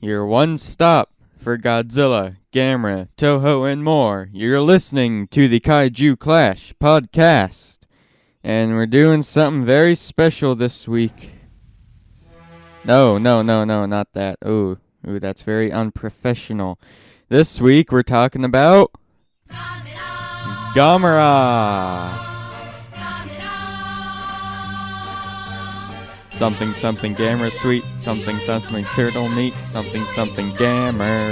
your one stop for Godzilla, Gamera, Toho, and more. You're listening to the Kaiju Clash podcast, and we're doing something very special this week. No, not that. Ooh, that's very unprofessional. This week we're talking about Gamera. Something Gamera sweet, something turtle meat, something Gamera.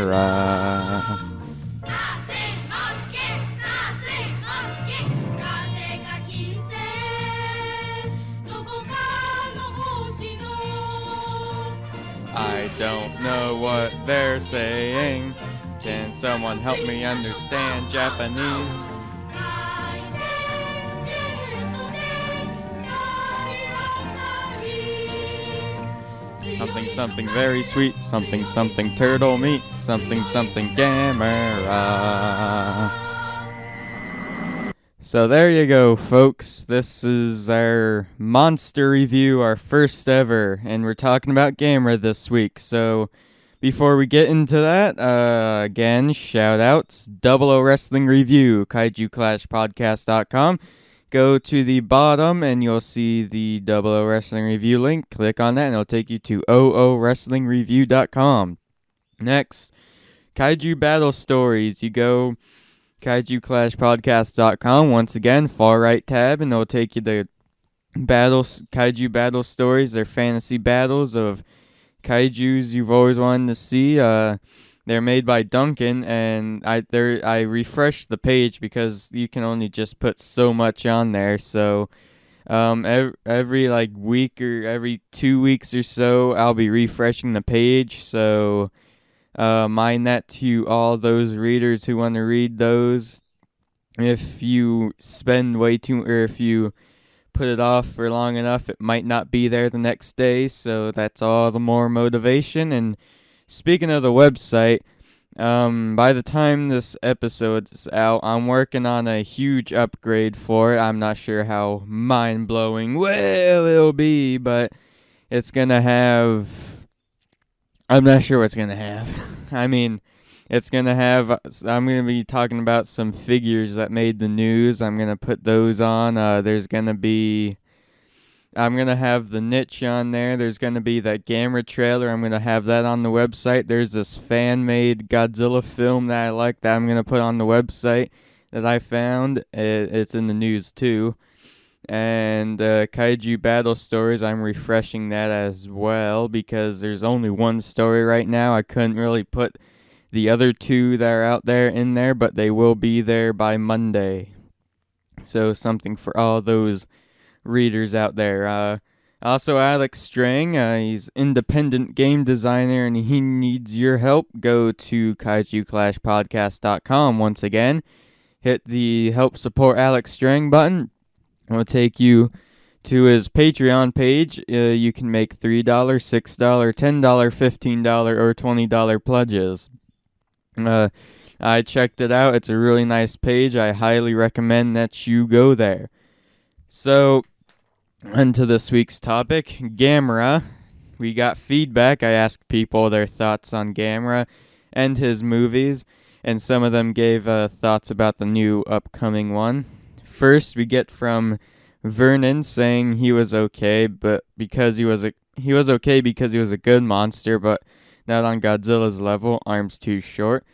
I don't know what they're saying. Can someone help me understand Japanese? Something very sweet, something turtle meat, something Gamera. So there you go, folks. This is our monster review, our first ever, and we're talking about Gamera this week. So before we get into that, again, shout outs, 00 Wrestling Review, KaijuClashPodcast.com. Go to the bottom and you'll see the 00 Wrestling Review link. Click on that and it'll take you to OOWrestlingReview.com. Next, Kaiju Battle Stories. You go KaijuClashPodcast.com. Once again, far right tab, and it'll take you to Kaiju Battle Stories. They're fantasy battles of kaijus you've always wanted to see. They're made by Duncan, and I refreshed the page because you can only just put so much on there. So every week or every 2 weeks or so, I'll be refreshing the page. So mind that to all those readers who want to read those. If you spend way too, or if you put it off for long enough, it might not be there the next day. So that's all the more motivation. And speaking of the website, by the time this episode is out, I'm working on a huge upgrade for it. I'm not sure how mind-blowing well it'll be, but it's gonna have... I'm not sure what it's gonna have. I mean, it's gonna have... I'm gonna be talking about some figures that made the news. I'm gonna put those on. There's gonna be... I'm going to have the niche on there. There's going to be that Gamera trailer. I'm going to have that on the website. There's this fan-made Godzilla film that I like that I'm going to put on the website that I found. It's in the news too. And Kaiju Battle Stories, I'm refreshing that as well because there's only one story right now. I couldn't really put the other two that are out there in there, but they will be there by Monday. So something for all those readers out there. Also, Alex Strang, he's independent game designer and he needs your help. Go to KaijuClashPodcast.com once again. Hit the help support Alex Strang button. It'll take you to his Patreon page. You can make $3, $6, $10, $15, or $20 pledges. I checked it out. It's a really nice page. I highly recommend that you go there. So, onto this week's topic, Gamera. We got feedback. I asked people their thoughts on Gamera and his movies, and some of them gave thoughts about the new upcoming one. First, we get from Vernon saying he was okay, but because he was a good monster, but not on Godzilla's level. Arms too short.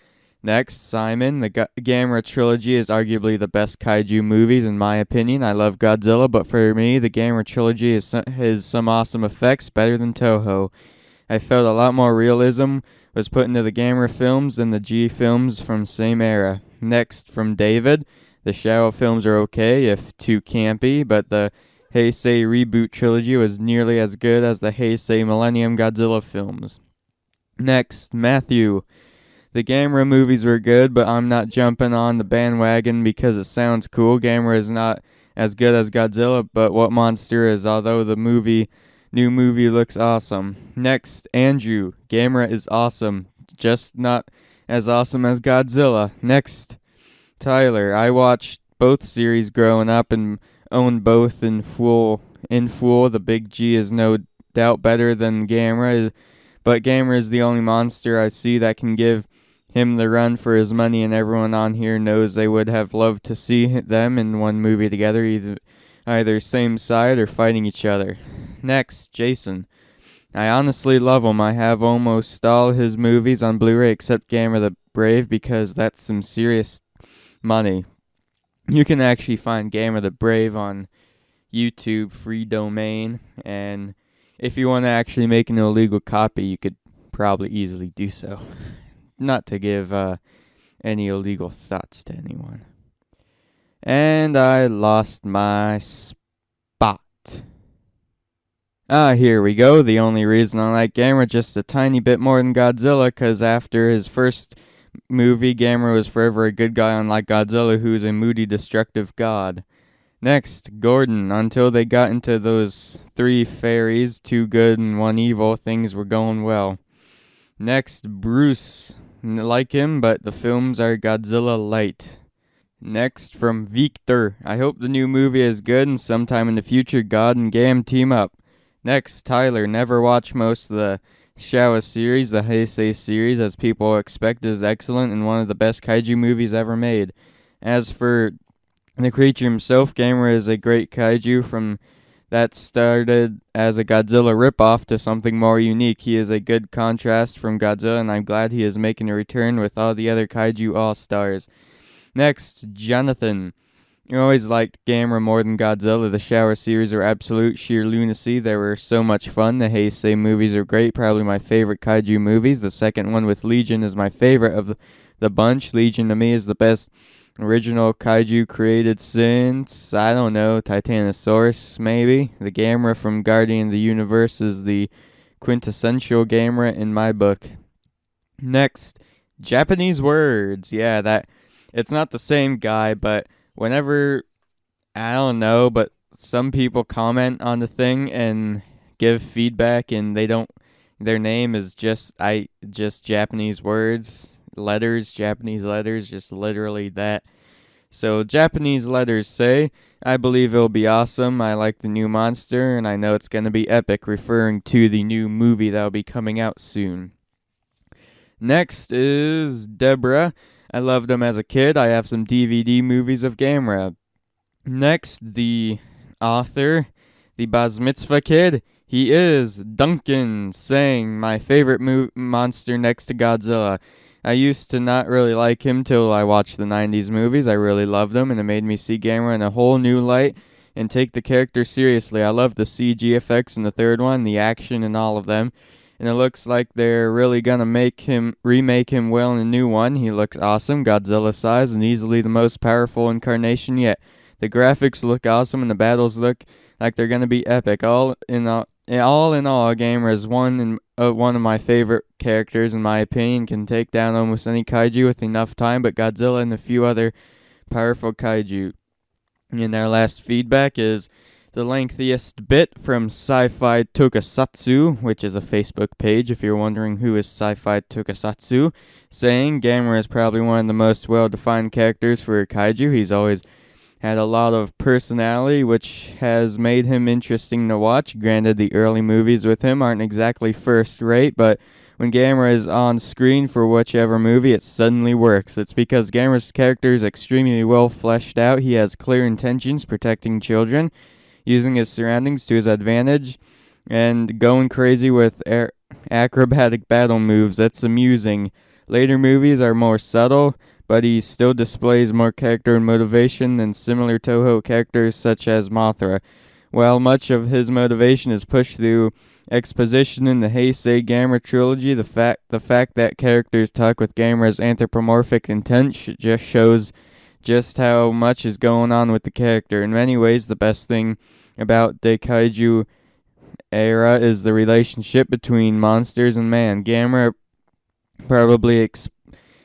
Next, Simon, the Gamera trilogy is arguably the best kaiju movies in my opinion. I love Godzilla, but for me, the Gamera trilogy has some awesome effects, better than Toho. I felt a lot more realism was put into the Gamera films than the G films from same era. Next, from David, the Shadow films are okay, if too campy, but the Heisei reboot trilogy was nearly as good as the Heisei Millennium Godzilla films. Next, Matthew. The Gamera movies were good, but I'm not jumping on the bandwagon because it sounds cool. Gamera is not as good as Godzilla, but what monster is, although the new movie looks awesome. Next, Andrew. Gamera is awesome, just not as awesome as Godzilla. Next, Tyler. I watched both series growing up and owned both in full. The Big G is no doubt better than Gamera, but Gamera is the only monster I see that can give him the run for his money, and everyone on here knows they would have loved to see them in one movie together, either same side or fighting each other. Next, Jason. I honestly love him. I have almost all his movies on Blu-ray except Gamera the Brave because that's some serious money. You can actually find Gamera the Brave on YouTube, free domain, and if you want to actually make an illegal copy, you could probably easily do so. Not to give any illegal thoughts to anyone. And I lost my spot. Here we go. The only reason I like Gamera just a tiny bit more than Godzilla, because after his first movie, Gamera was forever a good guy, unlike Godzilla, who's a moody, destructive god. Next, Gordon. Until they got into those 3 fairies, 2 good and 1 evil, things were going well. Next, Bruce. Like him, but the films are Godzilla light. Next, from Victor. I hope the new movie is good and sometime in the future God and Gam team up. Next, Tyler. Never watched most of the Showa series, the Heisei series, as people expect is excellent and one of the best kaiju movies ever made. As for the creature himself, Gamera is a great kaiju from that started as a Godzilla ripoff to something more unique. He is a good contrast from Godzilla, and I'm glad he is making a return with all the other kaiju all-stars. Next, Jonathan. You always liked Gamera more than Godzilla. The Shower series are absolute sheer lunacy. They were so much fun. The Heisei movies are great, probably my favorite kaiju movies. The second one with Legion is my favorite of the bunch. Legion to me is the best original kaiju created since, I don't know, Titanosaurus, maybe. The Gamera from Guardian of the Universe is the quintessential Gamera in my book. Next, Japanese words. Yeah, it's not the same guy, but whenever, I don't know, but some people comment on the thing and give feedback and their name is just Japanese words. Japanese letters, just literally that. So Japanese letters say, I believe it'll be awesome. I like the new monster, and I know it's going to be epic, referring to the new movie that'll be coming out soon. Next is Deborah. I loved him as a kid. I have some DVD movies of Gamera. Next, the author, the Baz Mitzvah kid. He is Duncan, saying my favorite monster next to Godzilla. I used to not really like him till I watched the 90s movies. I really loved him, and it made me see Gamera in a whole new light and take the character seriously. I love the CG effects in the third one, the action in all of them, and it looks like they're really gonna remake him well in a new one. He looks awesome, Godzilla size, and easily the most powerful incarnation yet. The graphics look awesome, and the battles look like they're gonna be epic. All in all, Gamera is one of my favorite characters, in my opinion. Can take down almost any kaiju with enough time, but Godzilla and a few other powerful kaiju. And our last feedback is the lengthiest bit from Sci-Fi Tokusatsu, which is a Facebook page if you're wondering who is Sci-Fi Tokusatsu, saying Gamera is probably one of the most well-defined characters for a kaiju. He's always had a lot of personality, which has made him interesting to watch. Granted, the early movies with him aren't exactly first-rate, but when Gamera is on screen for whichever movie, it suddenly works. It's because Gamera's character is extremely well fleshed out. He has clear intentions, protecting children, using his surroundings to his advantage, and going crazy with acrobatic battle moves. That's amusing. Later movies are more subtle, but he still displays more character and motivation than similar Toho characters such as Mothra. While much of his motivation is pushed through exposition in the Heisei Gamera trilogy, the fact that characters talk with Gamera's anthropomorphic intent just shows just how much is going on with the character. In many ways, the best thing about the Kaiju era is the relationship between monsters and man. Gamera probably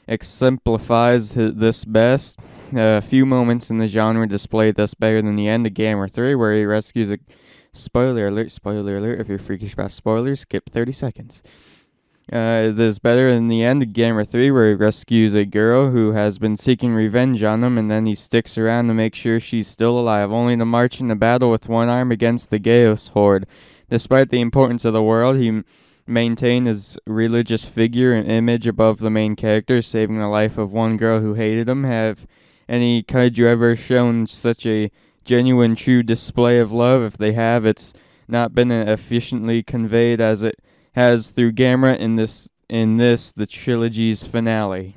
exemplifies this best. A few moments in the genre display this better than the end of Gamera 3, where he rescues a... Spoiler alert, if you're freakish about spoilers, skip 30 seconds. This better than the end of Gamera 3, where he rescues a girl who has been seeking revenge on him, and then he sticks around to make sure she's still alive, only to march into battle with one arm against the Geos Horde. Despite the importance of the world, he maintain his religious figure and image above the main character, saving the life of one girl who hated him. Have any kaiju ever shown such a genuine, true display of love? If they have, it's not been efficiently conveyed as it has through Gamera in this the trilogy's finale.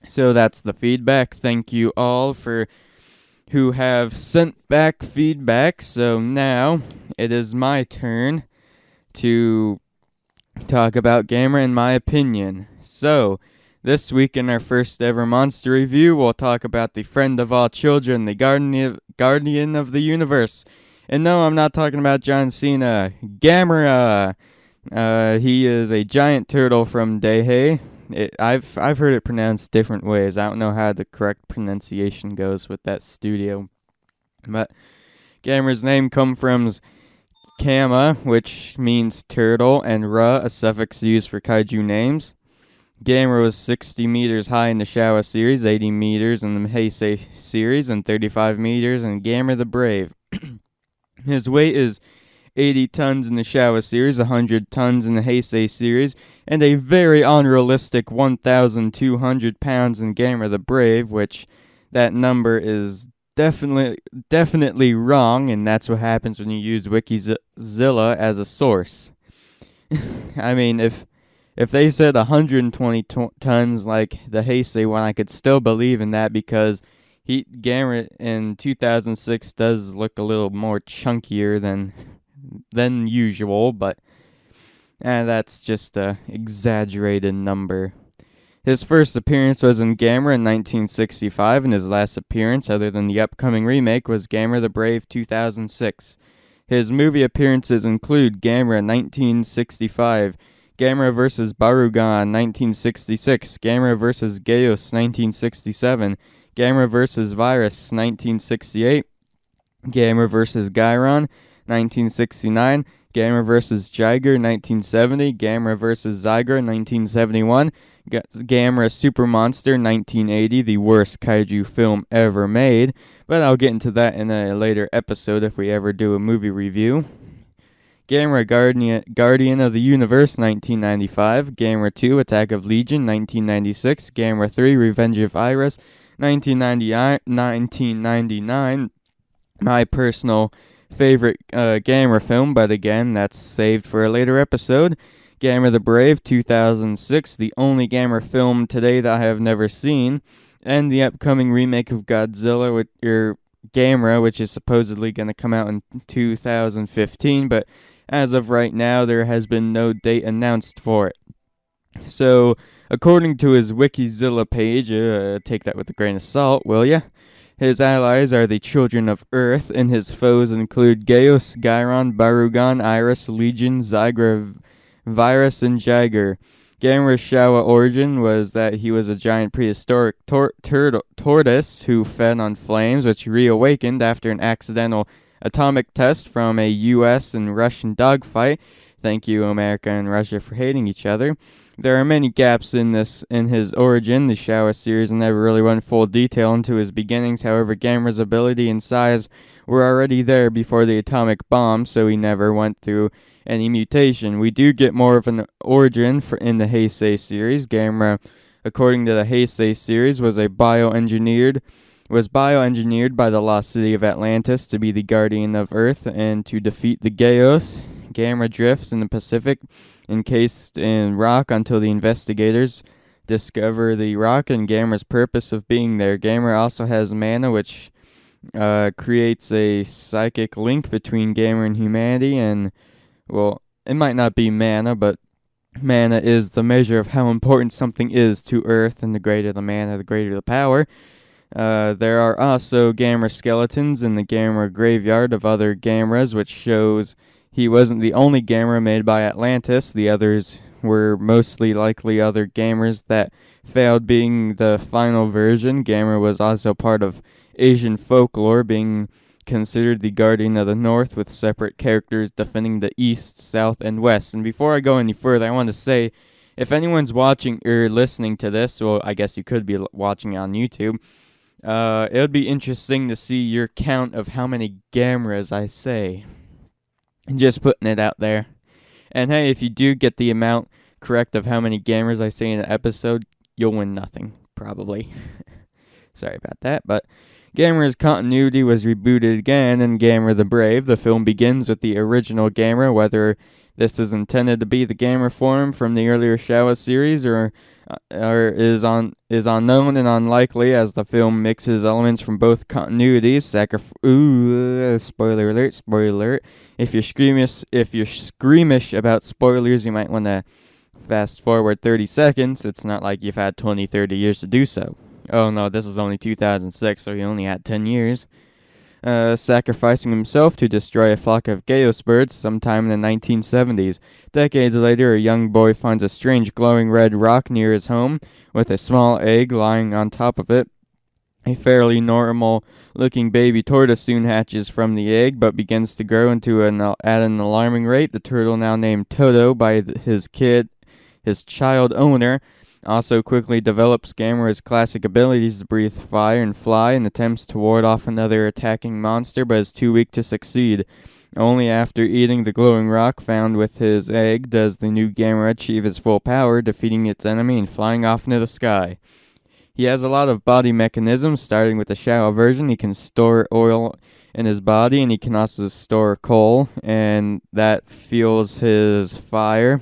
So that's the feedback. Thank you all for who have sent back feedback. So now it is my turn to talk about Gamera in my opinion. So this week in our first ever monster review, we'll talk about the friend of all children, the guardian of the universe. And no, I'm not talking about John Cena. Gamera. He is a giant turtle from Dehei. I've heard it pronounced different ways. I don't know how the correct pronunciation goes with that studio. But Gamera's name comes from Kama, which means turtle, and Ra, a suffix used for kaiju names. Gamera was 60 meters high in the Showa series, 80 meters in the Heisei series, and 35 meters in Gamera the Brave. His weight is 80 tons in the Showa series, 100 tons in the Heisei series, and a very unrealistic 1,200 pounds in Gamera the Brave, which that number is definitely wrong, and that's what happens when you use Wikizilla as a source. I mean, if they said 120 tons like the Heisei one, I could still believe in that because Gamera in 2006 does look a little more chunkier than usual, but that's just a exaggerated number. His first appearance was in Gamera in 1965, and his last appearance, other than the upcoming remake, was Gamera the Brave 2006. His movie appearances include Gamera 1965, Gamera vs. Barugan 1966, Gamera vs. Geos 1967, Gamera vs. Virus 1968, Gamera vs. Gyron 1969, Gamera vs. Jiger 1970, Gamera vs. Zyger 1971, Gamera Super Monster 1980, the worst kaiju film ever made, but I'll get into that in a later episode if we ever do a movie review. Gamera Guardian of the Universe 1995, Gamera 2 Attack of Legion 1996, Gamera 3 Revenge of Iris 1999, my personal favorite Gamera film, but again, that's saved for a later episode. Gamera the Brave 2006, the only Gamera film today that I have never seen, and the upcoming remake of Godzilla, Gamera, which is supposedly going to come out in 2015, but as of right now, there has been no date announced for it. So, according to his Wikizilla page, take that with a grain of salt, will ya? His allies are the children of Earth, and his foes include Geos, Gyron, Barugan, Iris, Legion, Zygra, Virus, and Jiger. Gamera's Showa origin was that he was a giant prehistoric tortoise who fed on flames, which reawakened after an accidental atomic test from a U.S. and Russian dogfight. Thank you, America and Russia, for hating each other. There are many gaps in his origin. The Showa series never really went full detail into his beginnings. However, Gamera's ability and size were already there before the atomic bomb, so he never went through any mutation. We do get more of an origin in the Heisei series. Gamera, according to the Heisei series, was bioengineered by the lost city of Atlantis to be the guardian of Earth and to defeat the Geos. Gamera drifts in the Pacific, encased in rock, until the investigators discover the rock and Gamera's purpose of being there. Gamera also has mana, which creates a psychic link between Gamera and humanity, and, well, it might not be mana, but mana is the measure of how important something is to Earth, and the greater the mana, the greater the power. There are also Gamera skeletons in the Gamera graveyard of other Gameras, which shows he wasn't the only Gamera made by Atlantis. The others were mostly likely other Gameras that failed being the final version. Gamera was also part of Asian folklore, being considered the guardian of the North, with separate characters defending the East, South, and West. And before I go any further, I want to say, if anyone's watching or listening to this, well, I guess you could be watching it on YouTube, it would be interesting to see your count of how many Gameras I say. Just putting it out there. And hey, if you do get the amount correct of how many Gameras I say in an episode, you'll win nothing, probably. Sorry about that, but Gamera's continuity was rebooted again in Gamera the Brave. The film begins with the original Gamera, whether this is intended to be the Gamera form from the earlier Showa series or is unknown and unlikely, as the film mixes elements from both continuities. Spoiler alert! Spoiler alert! If you're squeamish about spoilers, you might want to fast forward 30 seconds. It's not like you've had 20, 30 years to do so. Oh no, this is only 2006, so he only had 10 years. Sacrificing himself to destroy a flock of Geos birds sometime in the 1970s. Decades later, a young boy finds a strange glowing red rock near his home, with a small egg lying on top of it. A fairly normal-looking baby tortoise soon hatches from the egg, but begins to grow at an alarming rate. The turtle, now named Toto by his child owner, also quickly develops Gamera's classic abilities to breathe fire and fly, and attempts to ward off another attacking monster, but is too weak to succeed. Only after eating the glowing rock found with his egg does the new Gamera achieve his full power, defeating its enemy and flying off into the sky. He has a lot of body mechanisms, starting with the Showa version. He can store oil in his body, and he can also store coal, and that fuels his fire.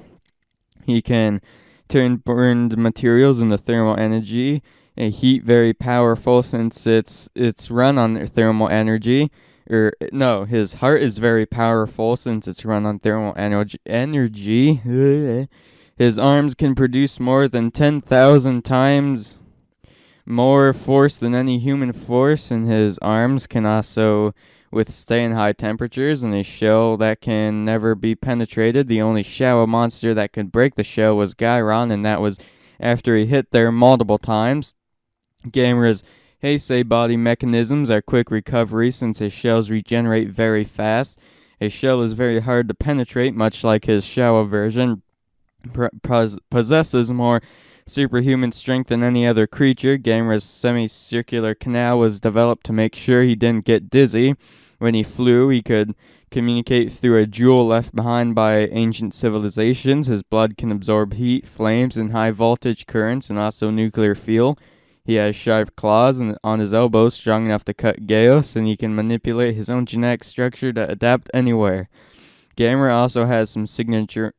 He can turn burned materials into thermal energy. A heat very powerful since it's run on thermal energy. His heart is very powerful since it's run on thermal energy. His arms can produce more than 10,000 times more force than any human force, and his arms can also withstand high temperatures in a shell that can never be penetrated. The only Showa monster that could break the shell was Gairon, and that was after he hit there multiple times. Gamera's Heisei body mechanisms are quick recovery since his shells regenerate very fast. A shell is very hard to penetrate, much like his Showa version. Possesses more superhuman strength than any other creature. Gamera's semicircular canal was developed to make sure he didn't get dizzy. When he flew, he could communicate through a jewel left behind by ancient civilizations. His blood can absorb heat, flames, and high voltage currents, and also nuclear fuel. He has sharp claws on his elbows strong enough to cut Geos, and he can manipulate his own genetic structure to adapt anywhere. Gamera also has some signature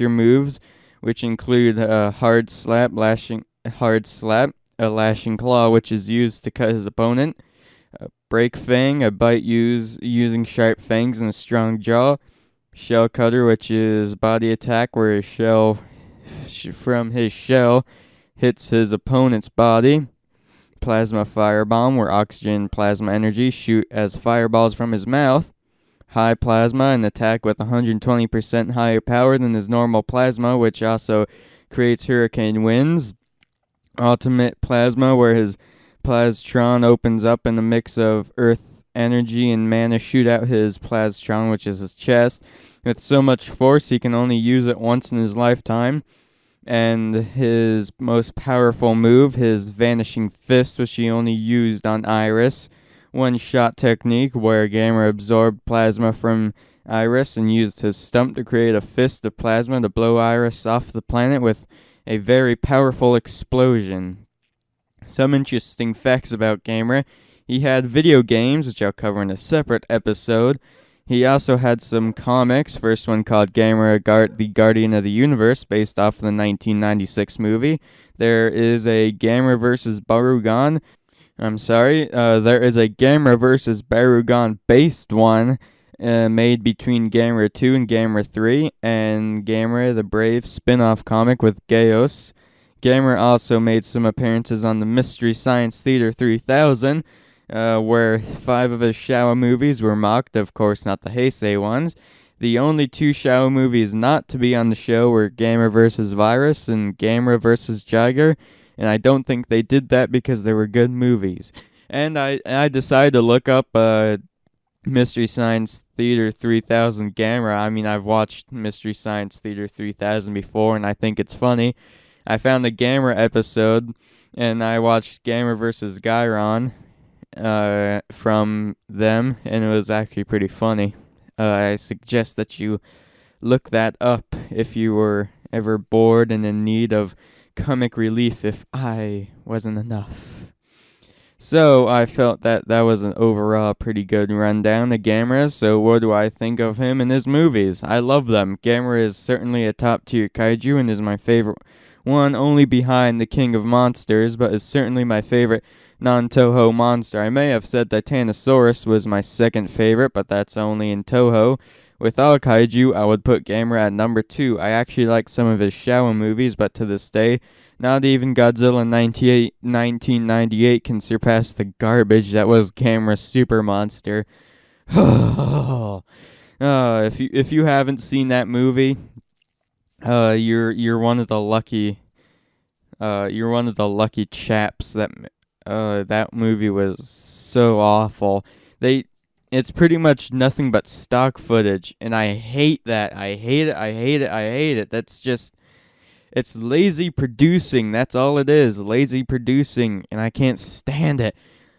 moves, which include a hard slap, a lashing claw, which is used to cut his opponent, a break fang, a bite using sharp fangs and a strong jaw, shell cutter, which is body attack, where his shell hits his opponent's body, plasma firebomb, where oxygen plasma energy shoot as fireballs from his mouth, high plasma, an attack with 120% higher power than his normal plasma, which also creates hurricane winds. Ultimate plasma, where his plastron opens up and a mix of earth energy and mana shoot out his plastron, which is his chest. With so much force, he can only use it once in his lifetime. And his most powerful move, his vanishing fist, which he only used on Iris. One-shot technique, where Gamera absorbed plasma from Iris and used his stump to create a fist of plasma to blow Iris off the planet with a very powerful explosion. Some interesting facts about Gamera. He had video games, which I'll cover in a separate episode. He also had some comics, first one called Gamera the Guardian of the Universe, based off of the 1996 movie. There is a Gamera vs. Barugan. There is a Gamera vs. Barugan based one made between Gamera 2 and Gamera 3, and Gamera the Brave spin-off comic with Geos. Gamera also made some appearances on the Mystery Science Theater 3000, where 5 of his Showa movies were mocked, of course not the Heisei ones. The only 2 Showa movies not to be on the show were Gamera vs. Virus and Gamera vs. Jiger, and I don't think they did that because they were good movies. And I decided to look up Mystery Science Theater 3000 Gamera. I mean, I've watched Mystery Science Theater 3000 before, and I think it's funny. I found a Gamera episode, and I watched Gamera vs. Gairon from them, and it was actually pretty funny. I suggest that you look that up. if you were ever bored and in need of comic relief if I wasn't enough. So I felt that was an overall pretty good rundown of Gamera. So what do I think of him and his movies? I love them. Gamera is certainly a top tier kaiju and is my favorite one, only behind the King of Monsters, but is certainly my favorite non-Toho monster. I may have said Titanosaurus was my second favorite, but that's only in Toho. With all kaiju, I would put Gamera at number 2. I actually like some of his Showa movies, but to this day, not even Godzilla 1998 can surpass the garbage that was Gamera's Super Monster. If you haven't seen that movie, you're one of the lucky chaps that movie was so awful. It's pretty much nothing but stock footage, and I hate that. I hate it. That's just, it's lazy producing. That's all it is. Lazy producing, and I can't stand it.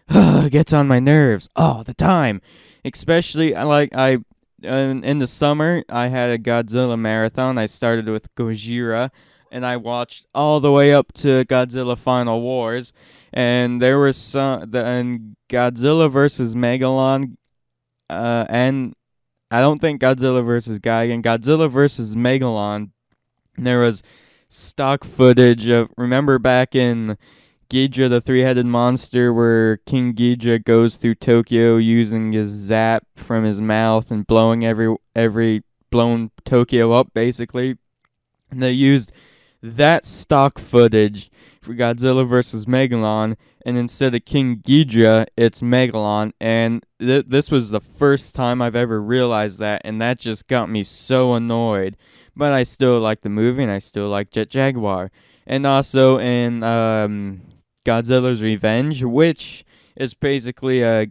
It gets on my nerves all the time. Especially in the summer, I had a Godzilla marathon. I started with Gojira, and I watched all the way up to Godzilla Final Wars, and there was and Godzilla versus Megalon, and I don't think Godzilla versus Gigan, Godzilla versus Megalon, there was stock footage of, remember back in Ghidra the Three-Headed Monster, where King Ghidra goes through Tokyo using his zap from his mouth and blowing blown Tokyo up, basically. And they used that stock footage for Godzilla vs. Megalon, and instead of King Ghidra, it's Megalon, and this was the first time I've ever realized that, and that just got me so annoyed. But I still like the movie, and I still like Jet Jaguar. And also in Godzilla's Revenge, which is basically a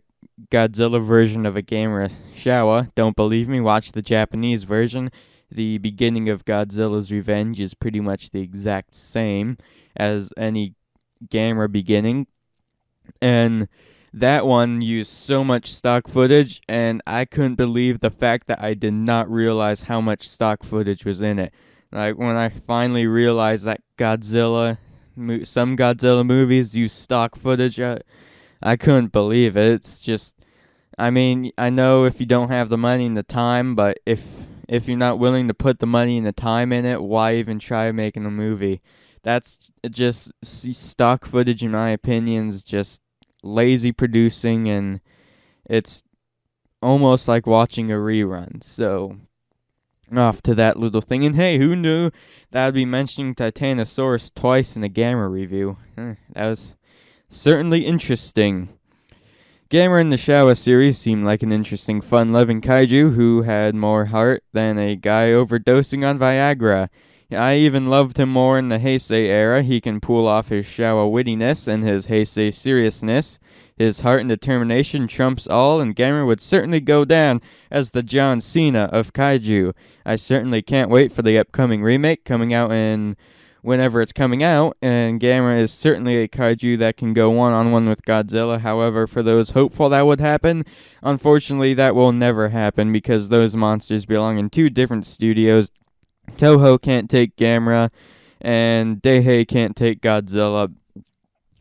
Godzilla version of a Gamera Showa. Don't believe me? Watch the Japanese version. The beginning of Godzilla's Revenge is pretty much the exact same as any Gamera beginning. And that one used so much stock footage, and I couldn't believe the fact that I did not realize how much stock footage was in it. Like, when I finally realized that some Godzilla movies use stock footage, I couldn't believe it. It's just, I mean, I know if you don't have the money and the time, but if you're not willing to put the money and the time in it, why even try making a movie? That's just, stock footage, in my opinion, is just lazy producing, and it's almost like watching a rerun. So, off to that little thing. And hey, who knew that I'd be mentioning Titanosaurus twice in a Gamera review? That was certainly interesting. Gamera in the Showa series seemed like an interesting, fun-loving kaiju who had more heart than a guy overdosing on Viagra. I even loved him more in the Heisei era. He can pull off his Showa wittiness and his Heisei seriousness. His heart and determination trumps all, and Gamera would certainly go down as the John Cena of kaiju. I certainly can't wait for the upcoming remake coming out whenever it's coming out, and Gamera is certainly a kaiju that can go one-on-one with Godzilla. However, for those hopeful that would happen, unfortunately that will never happen because those monsters belong in two different studios. Toho can't take Gamera, and Deihei can't take Godzilla.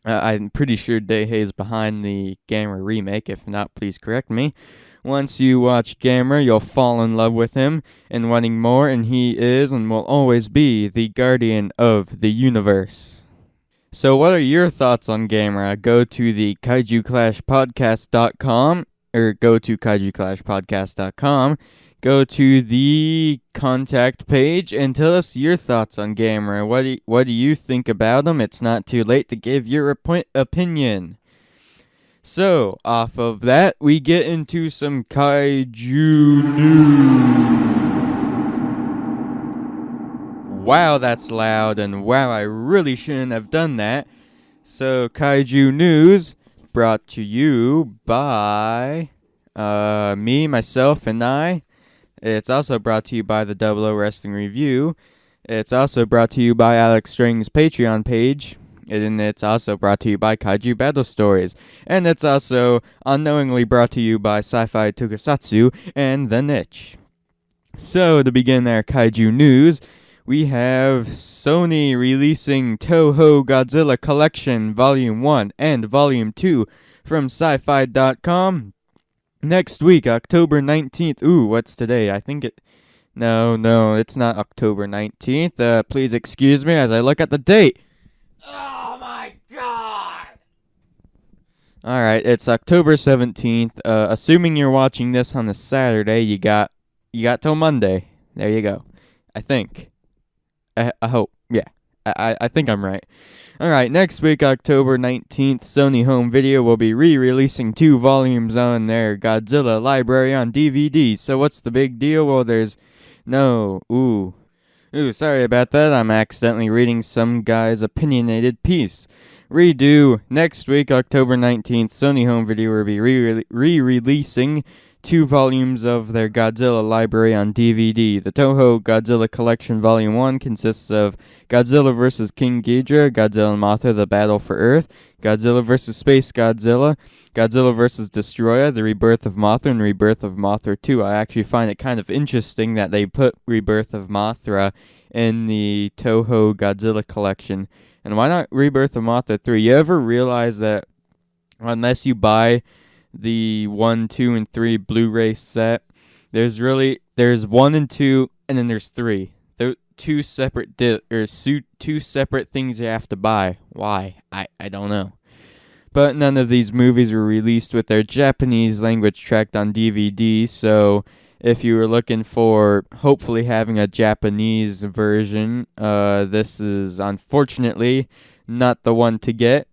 I'm pretty sure Deihei is behind the Gamera remake. If not, please correct me. Once you watch Gamera, you'll fall in love with him and wanting more, and he is and will always be the guardian of the universe. So what are your thoughts on Gamera? Go to the KaijuClashPodcast.com, or go to KaijuClashPodcast.com. Go to the contact page and tell us your thoughts on Gamera. What do you think about him? It's not too late to give your opinion. So, off of that, we get into some Kaiju news. Wow, that's loud, and wow, I really shouldn't have done that. So, Kaiju news brought to you by me, myself, and I. It's also brought to you by the Double O Wrestling Review. It's also brought to you by Alex String's Patreon page. And it's also brought to you by Kaiju Battle Stories. And it's also unknowingly brought to you by Sci-Fi Tokusatsu and The Niche. So, to begin our Kaiju news, we have Sony releasing Toho Godzilla Collection Volume 1 and Volume 2 from sci-fi.com next week, October 19th. Ooh, what's today? I think it... No, it's not October 19th. Please excuse me as I look at the date. Oh my god! Alright, it's October 17th. Assuming you're watching this on a Saturday, you got till Monday. There you go. I think. I hope. Yeah. I think I'm right. Alright, next week, October 19th, Sony Home Video will be re-releasing 2 volumes on their Godzilla library on DVD. So what's the big deal? Well, there's no... Ooh, sorry about that. I'm accidentally reading some guy's opinionated piece. Redo. Next week, October 19th, Sony Home Video will be re-releasing 2 volumes of their Godzilla library on DVD. The Toho Godzilla Collection Volume 1 consists of Godzilla vs. King Ghidorah, Godzilla and Mothra, The Battle for Earth, Godzilla vs. Space Godzilla, Godzilla vs. Destroyer, The Rebirth of Mothra, and Rebirth of Mothra 2. I actually find it kind of interesting that they put Rebirth of Mothra in the Toho Godzilla Collection. And why not Rebirth of Mothra 3? You ever realize that unless you buy the 1, 2, and 3 Blu-ray set, there's 1 and 2, and then there's 3. They're two separate two separate things you have to buy. Why? I don't know. But none of these movies were released with their Japanese language tracked on DVD, so if you were looking for hopefully having a Japanese version, this is unfortunately not the one to get.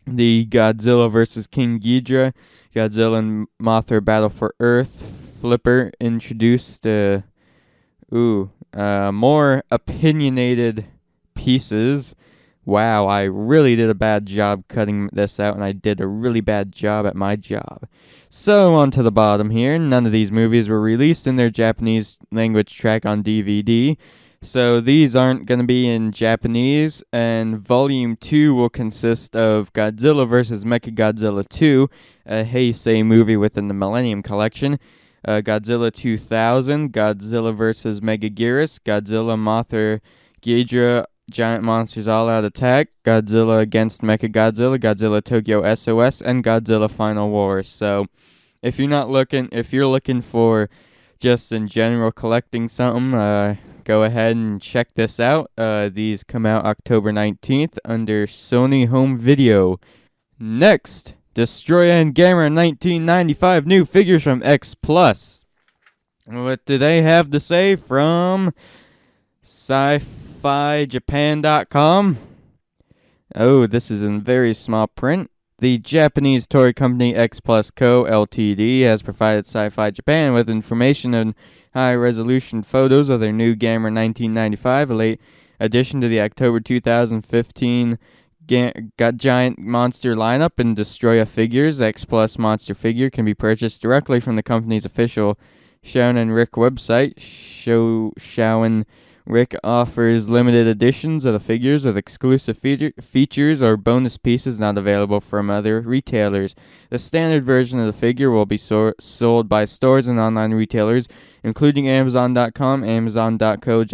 The Godzilla vs. King Ghidorah, Godzilla and Mothra Battle for Earth flipper introduced more opinionated pieces. Wow, I really did a bad job cutting this out, and I did a really bad job at my job. So, on to the bottom here. None of these movies were released in their Japanese language track on DVD. So these aren't going to be in Japanese, and Volume 2 will consist of Godzilla vs. Mechagodzilla 2, a Heisei movie within the Millennium Collection, Godzilla 2000, Godzilla vs. Megaguirus, Godzilla, Mothra, Ghidorah, Giant Monsters All Out Attack, Godzilla against Mechagodzilla, Godzilla Tokyo SOS, and Godzilla Final Wars. So if you're looking for just in general collecting something, go ahead and check this out. These come out October 19th under Sony Home Video. Next, Destroyer and Gamera 1995 new figures from X+. What do they have to say from sci-fi-japan.com? Oh, this is in very small print. The Japanese toy company X Plus Co. Ltd. has provided Sci-Fi Japan with information and high-resolution photos of their new Gamera 1995, a late addition to the October 2015 Giant Monster lineup and Destroyer figures. X Plus Monster figure can be purchased directly from the company's official Shonen Rick website. Shonen Rick offers limited editions of the figures with exclusive features or bonus pieces not available from other retailers. The standard version of the figure will be sold by stores and online retailers, including Amazon.com, Amazon.co,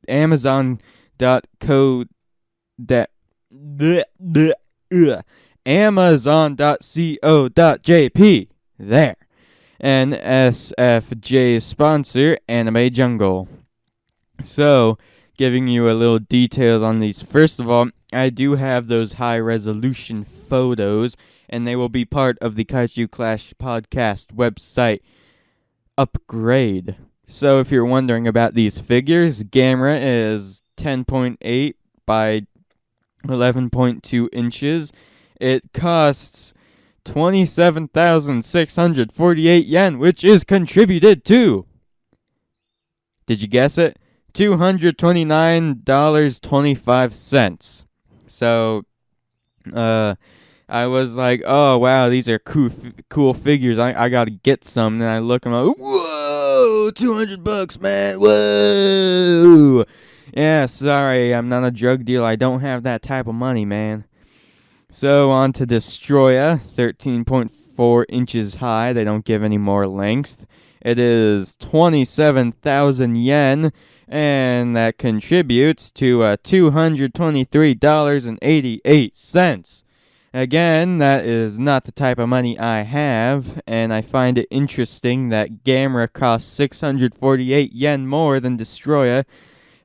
Amazon.co.jp. There. And SFJ's sponsor, Anime Jungle. So, giving you a little details on these. First of all, I do have those high-resolution photos, and they will be part of the Kaiju Clash podcast website upgrade. So, if you're wondering about these figures, Gamera is 10.8 by 11.2 inches. It costs 27,648 yen, which is contributed to... Did you guess it? $229.25. So, I was like, oh, wow, these are cool figures. I gotta get some. And I look and I'm like, whoa, $200, man. Whoa. Yeah, sorry, I'm not a drug dealer. I don't have that type of money, man. So, on to Destroyer, 13.4 4 inches high. They don't give any more length. It is 27,000 yen, and that contributes to $223.88. Again, that is not the type of money I have, and I find it interesting that Gamera costs 648 yen more than Destroya,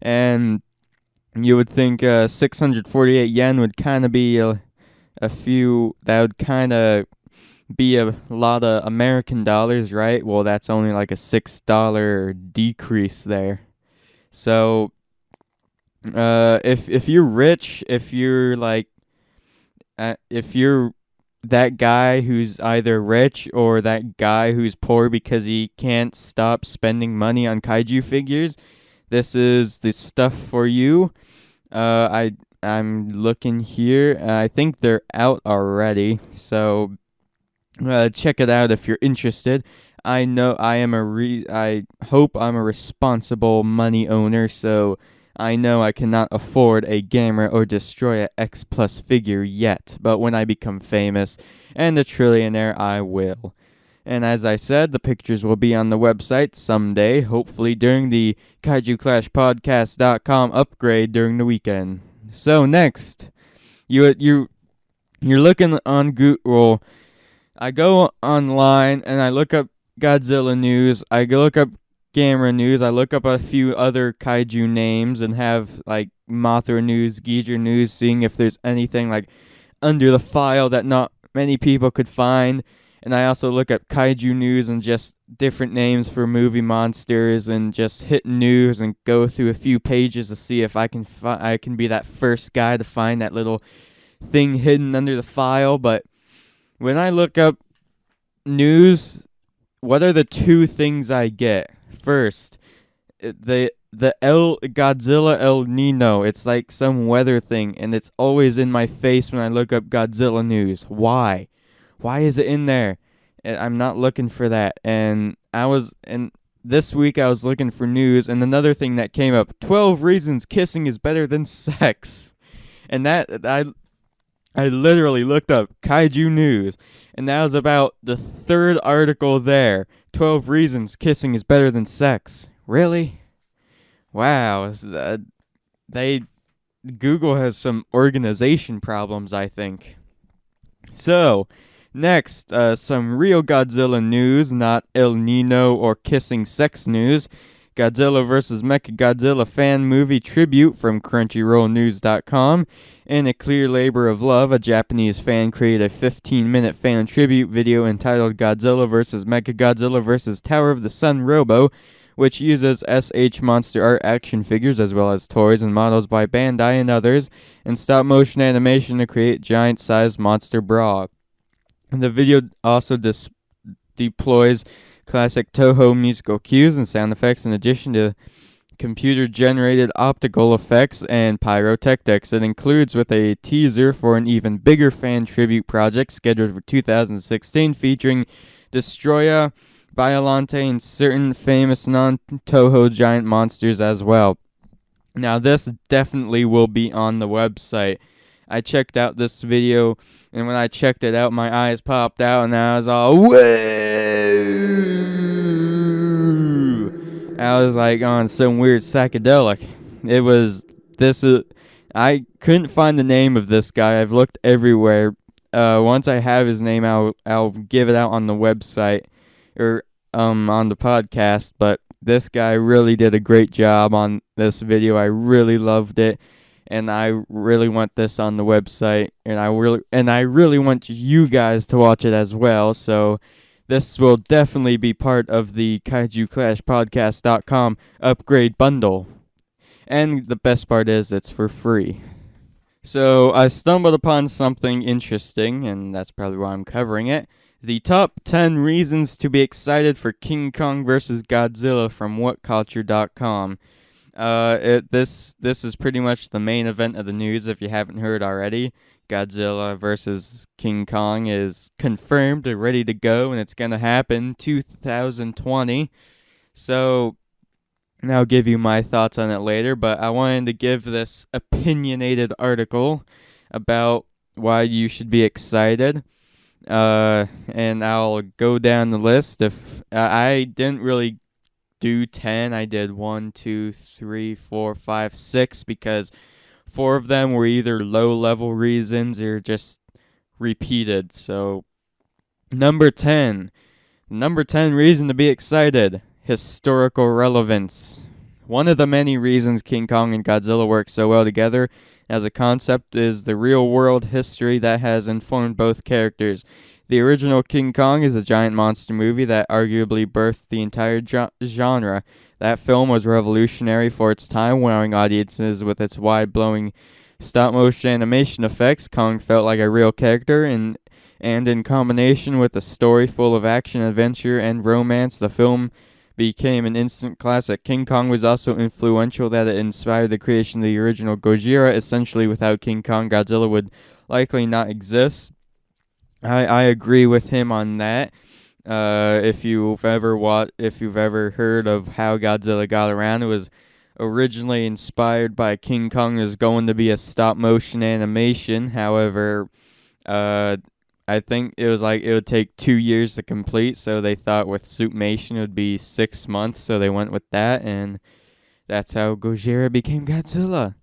and you would think 648 yen would kind of be that would kind of be a lot of American dollars, right? Well, that's only like a $6 decrease there. So, if you're rich, if you're that guy who's either rich or that guy who's poor because he can't stop spending money on kaiju figures, this is the stuff for you. I'm looking here. I think they're out already, so check it out if you're interested. I know I hope I'm a responsible money owner, so I know I cannot afford a Gamera or Destroya X Plus figure yet, but when I become famous and a trillionaire, I will. And as I said, the pictures will be on the website someday, hopefully during the KaijuClashPodcast.com upgrade during the weekend. So next, you're looking on Google. I go online and I look up Godzilla news. I look up Gamera news. I look up a few other kaiju names and have like Mothra news, Geezer news, seeing if there's anything like under the file that not many people could find. And I also look up kaiju news and just different names for movie monsters and just hit news and go through a few pages to see if I can be that first guy to find that little thing hidden under the file. But when I look up news, what are the two things I get? First, the Godzilla El Nino. It's like some weather thing, and it's always in my face when I look up Godzilla news. Why? Why is it in there? I'm not looking for that. And this week I was looking for news, and another thing that came up: 12 reasons kissing is better than sex. And that I literally looked up Kaiju news, and that was about the third article there. 12 reasons kissing is better than sex. Really? Wow. Google has some organization problems, I think. So, next, some real Godzilla news, not El Nino or kissing sex news. Godzilla vs. Mechagodzilla fan movie tribute from CrunchyRollNews.com. In a clear labor of love, a Japanese fan created a 15-minute fan tribute video entitled Godzilla vs. Mechagodzilla vs. Tower of the Sun Robo, which uses SH Monster Art action figures as well as toys and models by Bandai and others, and stop-motion animation to create giant-sized monster brawl. The video also deploys classic Toho musical cues and sound effects in addition to computer-generated optical effects and pyrotechnics. It includes with a teaser for an even bigger fan tribute project scheduled for 2016 featuring Destroya, Biolante, and certain famous non-Toho giant monsters as well. Now this definitely will be on the website. I checked out this video, and when I checked it out, my eyes popped out, and I was all, whoa! I was like on some weird psychedelic. I couldn't find the name of this guy. I've looked everywhere. Once I have his name, I'll give it out on the website or on the podcast. But this guy really did a great job on this video. I really loved it, and I really want this on the website, and I really want you guys to watch it as well. So this will definitely be part of the KaijuClashPodcast.com upgrade bundle. And the best part is it's for free. So I stumbled upon something interesting, and that's probably why I'm covering it. The top 10 reasons to be excited for King Kong vs. Godzilla from WhatCulture.com. This is pretty much the main event of the news if you haven't heard already. Godzilla vs. King Kong is confirmed and ready to go, and it's going to happen 2020. So I'll give you my thoughts on it later, but I wanted to give this opinionated article about why you should be excited. And I'll go down the list. If I didn't really do 10, I did 1, 2, 3, 4, 5, 6 because 4 of them were either low level reasons or just repeated. So number 10. Number 10 reason to be excited. Historical relevance. One of the many reasons King Kong and Godzilla work so well together as a concept is the real world history that has informed both characters. The original King Kong is a giant monster movie that arguably birthed the entire genre. That film was revolutionary for its time, wowing audiences with its wide-blowing stop-motion animation effects. Kong felt like a real character, and in combination with a story full of action, adventure, and romance, the film became an instant classic. King Kong was also influential that it inspired the creation of the original Gojira. Essentially, without King Kong, Godzilla would likely not exist. I agree with him on that. If you've ever heard of how Godzilla got around, it was originally inspired by King Kong. It was going to be a stop motion animation. However, I think it would take 2 years to complete, so they thought with Suitmation it would be 6 months, so they went with that, and that's how Gojira became Godzilla.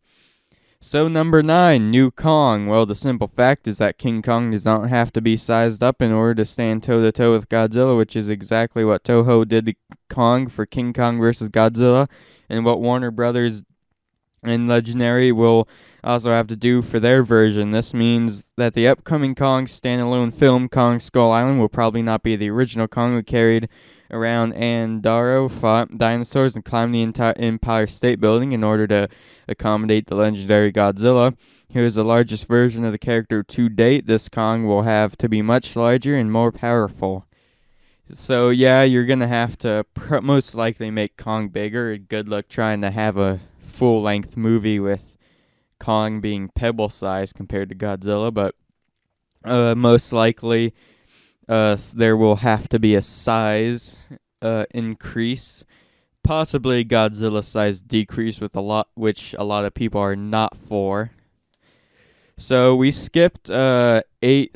So number 9, New Kong. Well, the simple fact is that King Kong does not have to be sized up in order to stand toe-to-toe with Godzilla, which is exactly what Toho did to Kong for King Kong vs. Godzilla, and what Warner Brothers and Legendary will also have to do for their version. This means that the upcoming Kong standalone film, Kong Skull Island, will probably not be the original Kong who carried around Andaro, fought dinosaurs, and climbed the entire Empire State Building in order to accommodate the legendary Godzilla. Here is the largest version of the character to date. This Kong will have to be much larger and more powerful. So yeah, you're going to have to most likely make Kong bigger. Good luck trying to have a full-length movie with Kong being pebble-sized compared to Godzilla, but most likely there will have to be a size increase, possibly Godzilla size decrease, which a lot of people are not for. So we skipped 8,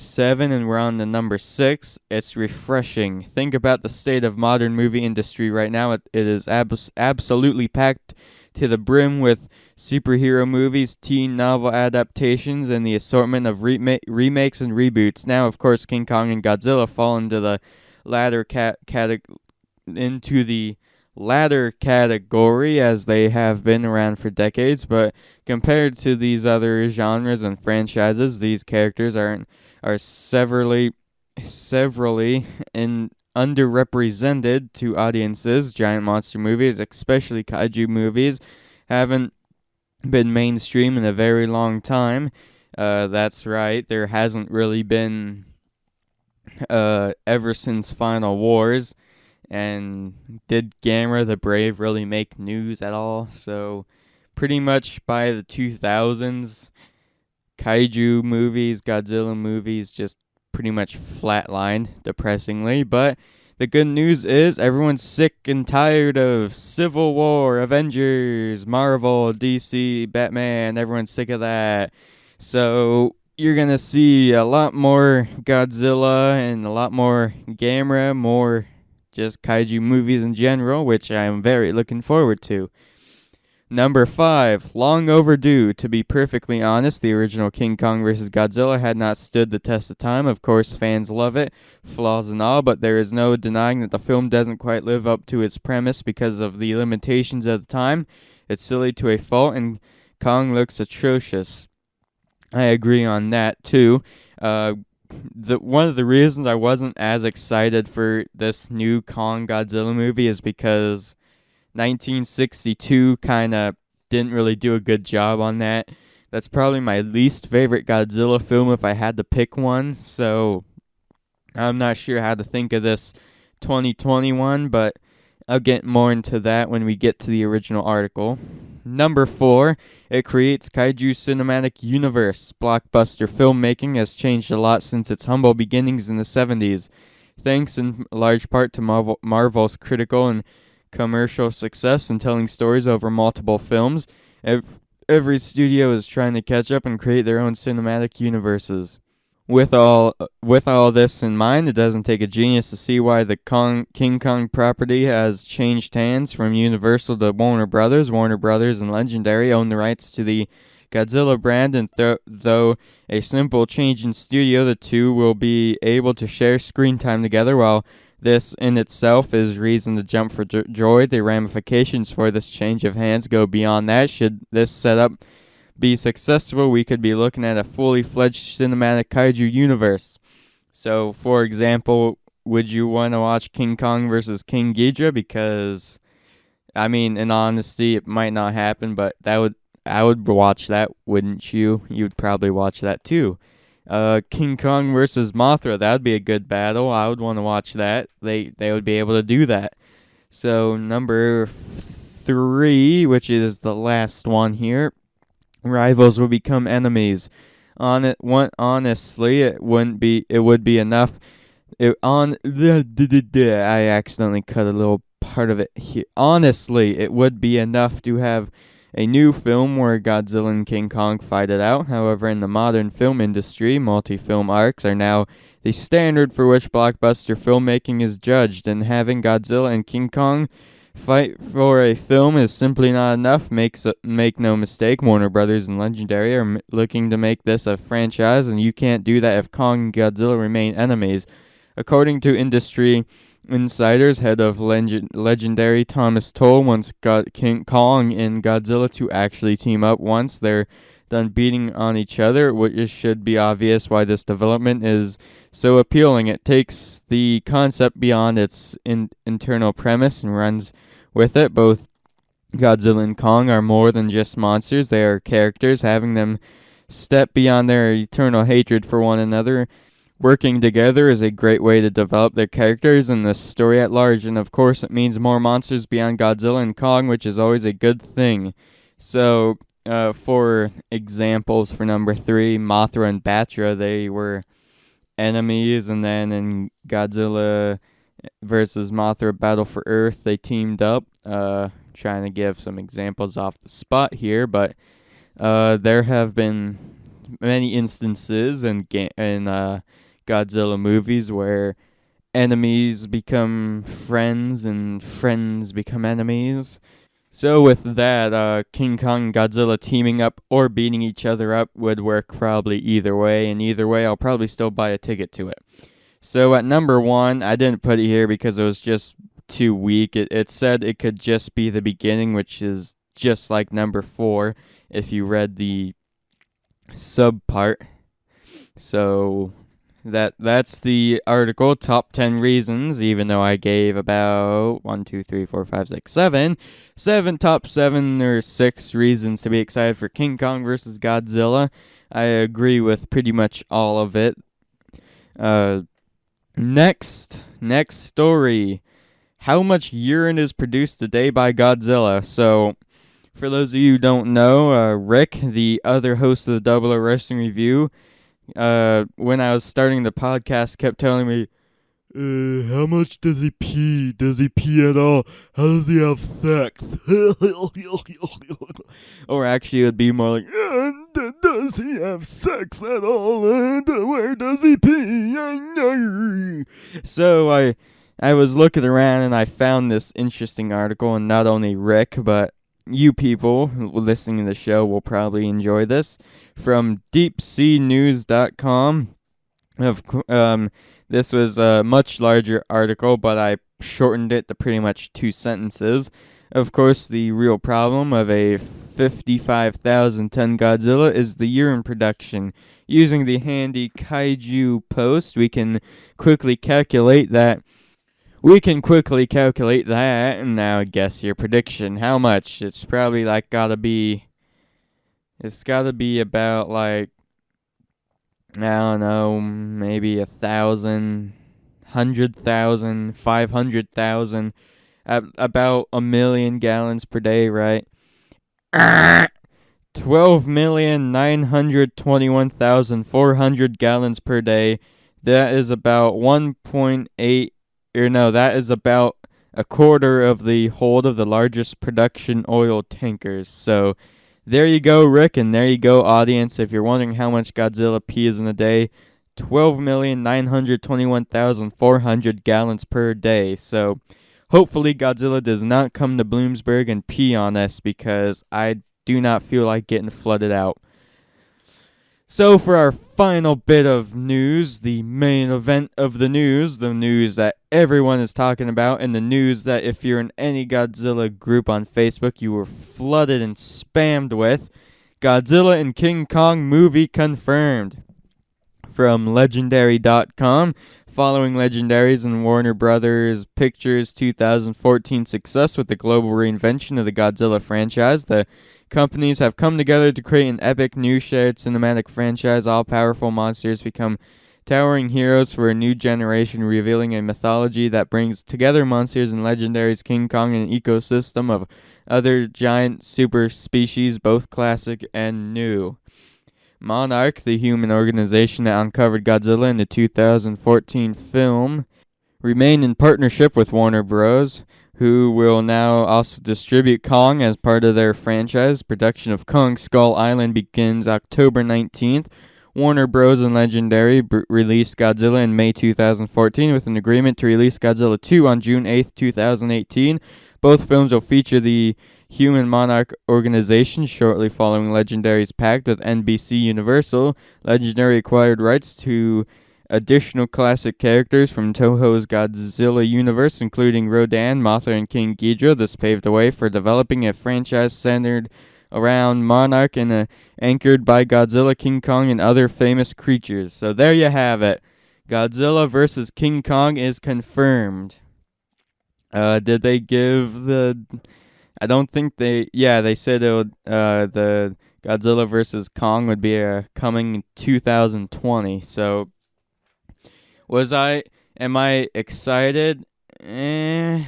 7, and we're on to number 6. It's refreshing. Think about the state of modern movie industry right now. It is absolutely packed to the brim with superhero movies, teen novel adaptations, and the assortment of remakes and reboots. Now, of course, King Kong and Godzilla fall into the latter category, as they have been around for decades. But compared to these other genres and franchises, these characters are severally underrepresented to audiences. Giant monster movies, especially kaiju movies, haven't been mainstream in a very long time. That's right, there hasn't really been ever since Final Wars. And did Gamera the Brave really make news at all? So pretty much by the 2000s, kaiju movies, Godzilla movies just pretty much flatlined, depressingly. But the good news is everyone's sick and tired of Civil War, Avengers, Marvel, DC, Batman. Everyone's sick of that. So you're going to see a lot more Godzilla and a lot more Gamera, more just kaiju movies in general, which I am very looking forward to. Number 5, long overdue. To be perfectly honest, the original King Kong vs. Godzilla had not stood the test of time. Of course, fans love it, flaws and all, but there is no denying that the film doesn't quite live up to its premise because of the limitations of the time. It's silly to a fault, and Kong looks atrocious. I agree on that, too. One of the reasons I wasn't as excited for this new Kong Godzilla movie is because 1962 kind of didn't really do a good job on that. That's probably my least favorite Godzilla film if I had to pick one, so I'm not sure how to think of this 2021, but I'll get more into that when we get to the original article. Number 4, it creates Kaiju cinematic universe. Blockbuster filmmaking has changed a lot since its humble beginnings in the 70s. Thanks in large part to Marvel's critical and commercial success in telling stories over multiple films, every studio is trying to catch up and create their own cinematic universes. With all this in mind, it doesn't take a genius to see why the King Kong property has changed hands from Universal to Warner Brothers. Warner Brothers and Legendary own the rights to the Godzilla brand, and though a simple change in studio, the two will be able to share screen time together. While this in itself is reason to jump for joy, the ramifications for this change of hands go beyond that. Should this setup be successful, we could be looking at a fully fledged cinematic kaiju universe. So, for example, would you want to watch King Kong versus King Ghidorah? Because, I mean, in honesty, it might not happen, but I would watch that, wouldn't you? You'd probably watch that too. King Kong versus Mothra, that would be a good battle. I would want to watch that. They would be able to do that. So, number 3, which is the last one here. Rivals will become enemies. Honestly, it would be enough. I accidentally cut a little part of it here. Honestly, it would be enough to have a new film where Godzilla and King Kong fight it out. However, in the modern film industry, multi-film arcs are now the standard for which blockbuster filmmaking is judged, and having Godzilla and King Kong fight for a film is simply not enough. Make no mistake, Warner Brothers and Legendary are looking to make this a franchise, and you can't do that if Kong and Godzilla remain enemies. According to industry insiders, head of Legendary Thomas Toll wants King Kong and Godzilla to actually team up once they're done beating on each other, which should be obvious why this development is so appealing. It takes the concept beyond its internal premise and runs with it. Both Godzilla and Kong are more than just monsters. They are characters. Having them step beyond their eternal hatred for one another, working together, is a great way to develop their characters and the story at large. And of course, it means more monsters beyond Godzilla and Kong, which is always a good thing. So, for examples for number 3, Mothra and Batra, they were enemies, and then in Godzilla versus Mothra Battle for Earth, they teamed up. Trying to give some examples off the spot here, but there have been many instances in Godzilla movies where enemies become friends and friends become enemies. So with that, King Kong and Godzilla teaming up or beating each other up would work probably either way, and either way I'll probably still buy a ticket to it. So at number 1, I didn't put it here because it was just too weak. It said it could just be the beginning, which is just like number 4 if you read the sub part. So that's the article, top 10 reasons, even though I gave about top 7 or 6 reasons to be excited for King Kong versus Godzilla. I agree with pretty much all of it. Next story. How much urine is produced a day by Godzilla? So, for those of you who don't know, Rick, the other host of the Double O Wrestling Review, when I was starting the podcast, kept telling me, how much does he pee? Does he pee at all? How does he have sex? Or actually, it would be more like, does he have sex at all? Where does he pee? So I was looking around and I found this interesting article, and not only Rick, but you people listening to the show will probably enjoy this, from deepseanews.com. This was a much larger article, but I shortened it to pretty much 2 sentences. Of course, the real problem of a 55,000-ton Godzilla is the urine production. Using the handy Kaiju post, we can quickly calculate that. And now guess your prediction. How much? It's probably gotta be about I don't know, maybe 1,000, 100,000, 500,000, about 1,000,000 gallons per day, right? 12,921,400 gallons per day. That is about 1.8, that is about a quarter of the hold of the largest production oil tankers. So, there you go, Rick, and there you go, audience. If you're wondering how much Godzilla pees in a day, 12,921,400 gallons per day. So hopefully Godzilla does not come to Bloomsburg and pee on us, because I do not feel like getting flooded out. So for our final bit of news, the main event of the news that everyone is talking about, and the news that if you're in any Godzilla group on Facebook, you were flooded and spammed with: Godzilla and King Kong movie confirmed. From Legendary.com, following Legendary's and Warner Brothers Pictures' 2014 success with the global reinvention of the Godzilla franchise, the companies have come together to create an epic new shared cinematic franchise. All-powerful monsters become towering heroes for a new generation, revealing a mythology that brings together monsters and Legendary's King Kong and an ecosystem of other giant super species, both classic and new. Monarch, the human organization that uncovered Godzilla in the 2014 film, remain in partnership with Warner Bros., who will now also distribute Kong as part of their franchise. Production of Kong Skull Island begins October 19th. Warner Bros. And Legendary released Godzilla in May 2014 with an agreement to release Godzilla 2 on June 8th, 2018. Both films will feature the Human Monarch organization shortly following Legendary's pact with NBC Universal. Legendary acquired rights to additional classic characters from Toho's Godzilla universe, including Rodan, Mothra, and King Ghidorah. This paved the way for developing a franchise centered around Monarch and anchored by Godzilla, King Kong, and other famous creatures. So there you have it. Godzilla vs. King Kong is confirmed. Did they give the... I don't think they... Yeah, they said it would, the Godzilla vs. Kong would be coming in 2020. So, am I excited? Kinda,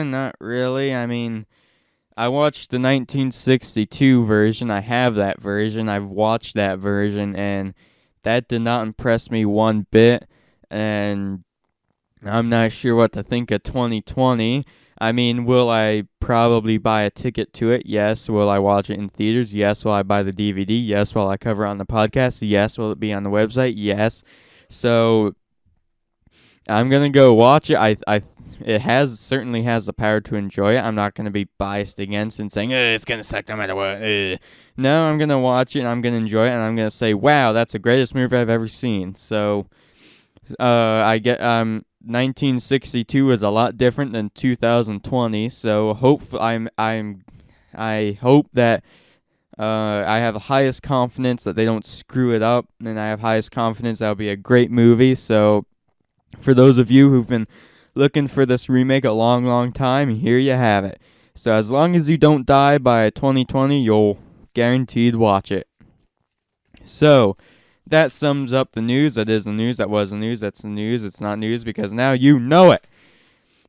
not really. I mean, I watched the 1962 version. I have that version. I've watched that version, and that did not impress me one bit. And I'm not sure what to think of 2020. I mean, will I probably buy a ticket to it? Yes. Will I watch it in theaters? Yes. Will I buy the DVD? Yes. Will I cover it on the podcast? Yes. Will it be on the website? Yes. So I'm gonna go watch it. It certainly has the power to enjoy it. I'm not gonna be biased against and saying it's gonna suck no matter what. No, I'm gonna watch it and I'm gonna enjoy it and I'm gonna say, wow, that's the greatest movie I've ever seen. So, 1962 was a lot different than 2020. So I hope that I have the highest confidence that they don't screw it up, and I have highest confidence that'll be a great movie. So for those of you who've been looking for this remake a long, long time, here you have it. So as long as you don't die by 2020, you'll guaranteed watch it. So that sums up the news. That is the news. That was the news. That's the news. It's not news because now you know it.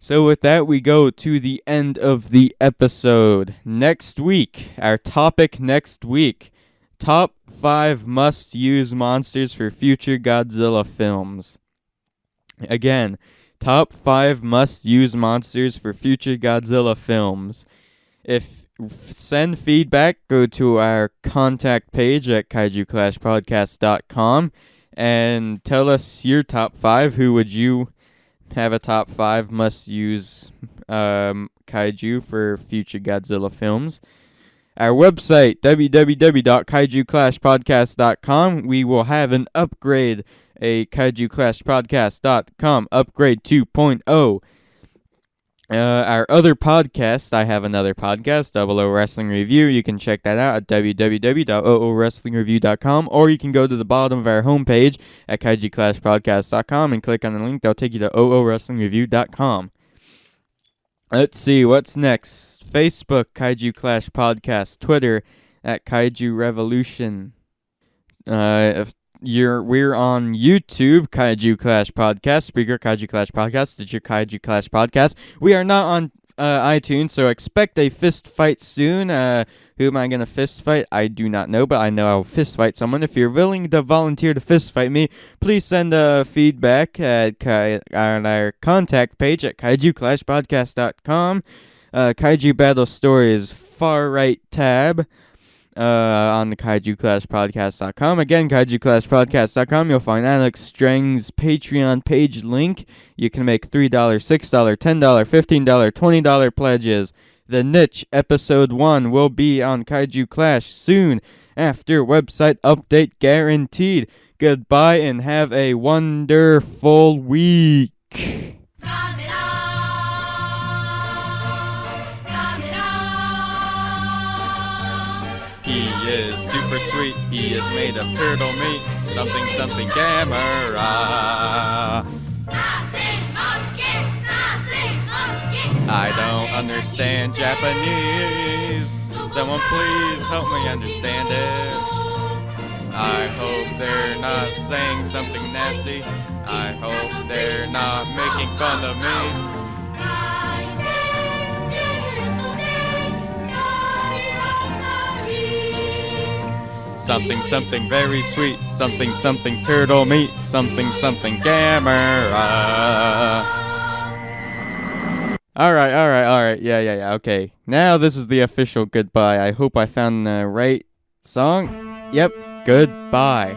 So with that, we go to the end of the episode. Next week, our topic next week, top 5 must-use monsters for future Godzilla films. Again, top 5 must-use monsters for future Godzilla films. Send feedback, go to our contact page at kaiju-podcast.com and tell us your top 5. Who would you have a top 5 must-use kaiju for future Godzilla films? Our website, www.kaiju-podcast.com. We will have an upgrade, a kaiju-podcast.com upgrade 2.0. Our other podcast, I have another podcast, 00 Wrestling Review. You can check that out at www.oowrestlingreview.com, or you can go to the bottom of our homepage at kaiju-podcast.com and click on the link. That'll take you to oowrestlingreview.com. Let's see, what's next? Facebook, Kaiju Clash Podcast. Twitter, at Kaiju Revolution. We're on YouTube, Kaiju Clash Podcast, Spreaker, Kaiju Clash Podcast, Stitcher, Kaiju Clash Podcast. We are not on iTunes, so expect a fist fight soon. Who am I going to fist fight? I do not know, but I know I'll fist fight someone. If you're willing to volunteer to fist fight me, please send feedback at on our contact page at kaiju-podcast.com. Kaiju Battle Stories, far right tab. on the KaijuClashPodcast.com. Again, KaijuClashPodcast.com. You'll find Alex Strang's Patreon page link. You can make $3, $6, $10, $15, $20 pledges. The Niche Episode 1 will be on Kaiju Clash soon after website update guaranteed. Goodbye and have a wonderful week. He is super sweet, he is made of turtle meat, something Gamera. I don't understand Japanese, someone please help me understand it. I hope they're not saying something nasty, I hope they're not making fun of me. Something very sweet, something turtle meat, something Gamera. Alright, yeah, okay. Now this is the official goodbye. I hope I found the right song. Yep, goodbye.